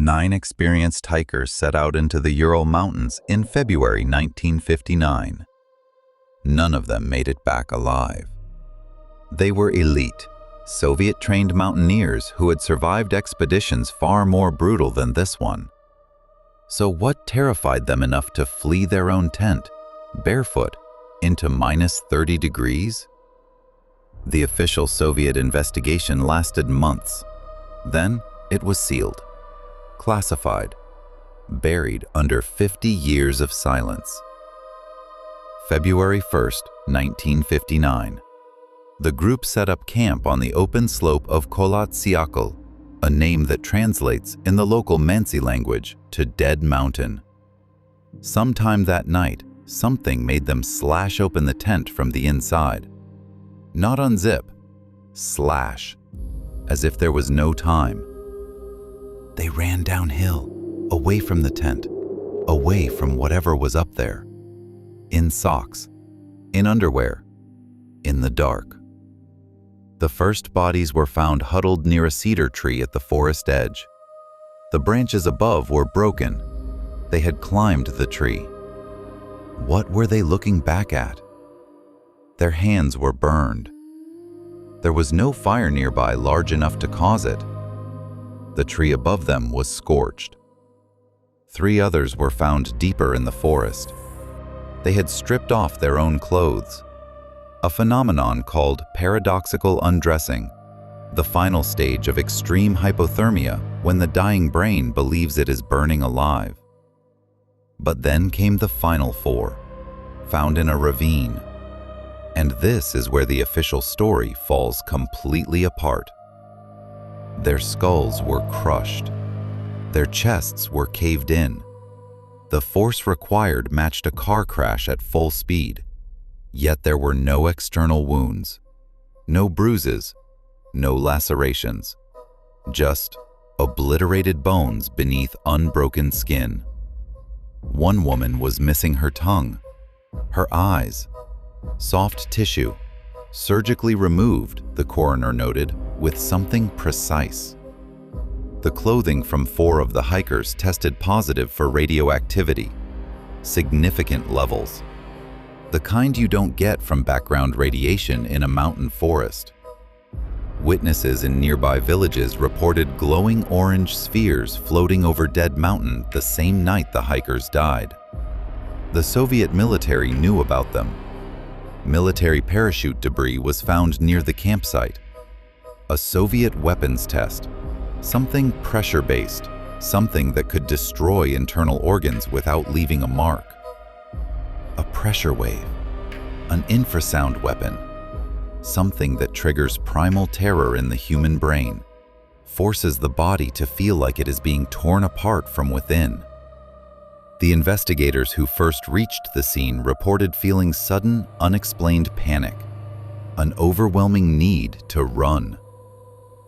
9 experienced hikers set out into the Ural Mountains in February 1959. None of them made it back alive. They were elite, Soviet-trained mountaineers who had survived expeditions far more brutal than this one. So what terrified them enough to flee their own tent, barefoot, into -30 degrees? The official Soviet investigation lasted months. Then it was sealed, classified, buried under 50 years of silence. February 1st, 1959. The group set up camp on the open slope of Kholat Syakhl, a name that translates in the local Mansi language to Dead Mountain. Sometime that night, something made them slash open the tent from the inside. Not unzip, slash, as if there was no time. They ran downhill, away from the tent, away from whatever was up there. In socks, in underwear, in the dark. The first bodies were found huddled near a cedar tree at the forest edge. The branches above were broken. They had climbed the tree. What were they looking back at? Their hands were burned. There was no fire nearby large enough to cause it. The tree above them was scorched. 3 others were found deeper in the forest. They had stripped off their own clothes, a phenomenon called paradoxical undressing, the final stage of extreme hypothermia when the dying brain believes it is burning alive. But then came the final 4, found in a ravine. And this is where the official story falls completely apart. Their skulls were crushed. Their chests were caved in. The force required matched a car crash at full speed. Yet there were no external wounds, no bruises, no lacerations, just obliterated bones beneath unbroken skin. One woman was missing her tongue, her eyes, soft tissue, surgically removed, the coroner noted, with something precise. The clothing from 4 of the hikers tested positive for radioactivity, significant levels. The kind you don't get from background radiation in a mountain forest. Witnesses in nearby villages reported glowing orange spheres floating over Dead Mountain the same night the hikers died. The Soviet military knew about them. Military parachute debris was found near the campsite. A Soviet weapons test, something pressure-based, something that could destroy internal organs without leaving a mark. A pressure wave, an infrasound weapon, something that triggers primal terror in the human brain, forces the body to feel like it is being torn apart from within. The investigators who first reached the scene reported feeling sudden, unexplained panic, an overwhelming need to run.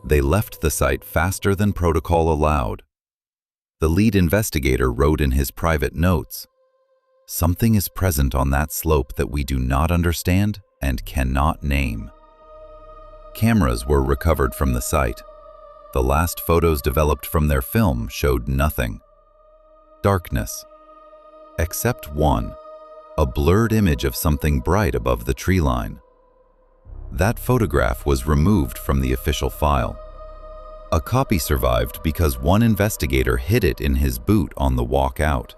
They left the site faster than protocol allowed. The lead investigator wrote in his private notes, "Something is present on that slope that we do not understand and cannot name." Cameras were recovered from the site. The last photos developed from their film showed nothing. Darkness. Except one, a blurred image of something bright above the tree line. That photograph was removed from the official file. A copy survived because one investigator hid it in his boot on the walk out.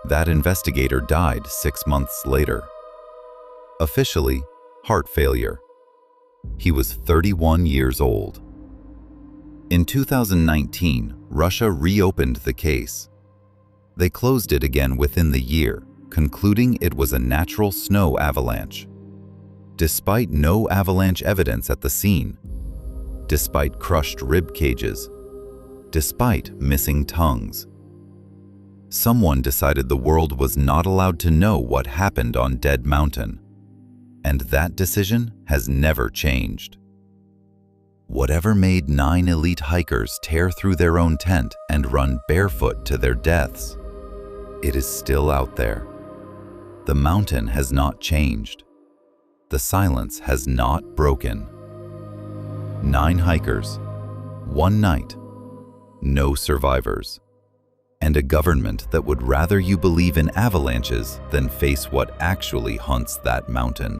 That investigator died 6 months later. Officially, heart failure. He was 31 years old. In 2019, Russia reopened the case. They closed it again within the year, concluding it was a natural snow avalanche. Despite no avalanche evidence at the scene, despite crushed rib cages, despite missing tongues, someone decided the world was not allowed to know what happened on Dead Mountain, and that decision has never changed. Whatever made 9 elite hikers tear through their own tent and run barefoot to their deaths, it is still out there. The mountain has not changed. The silence has not broken. 9 hikers, 1 night, no survivors, and a government that would rather you believe in avalanches than face what actually haunts that mountain.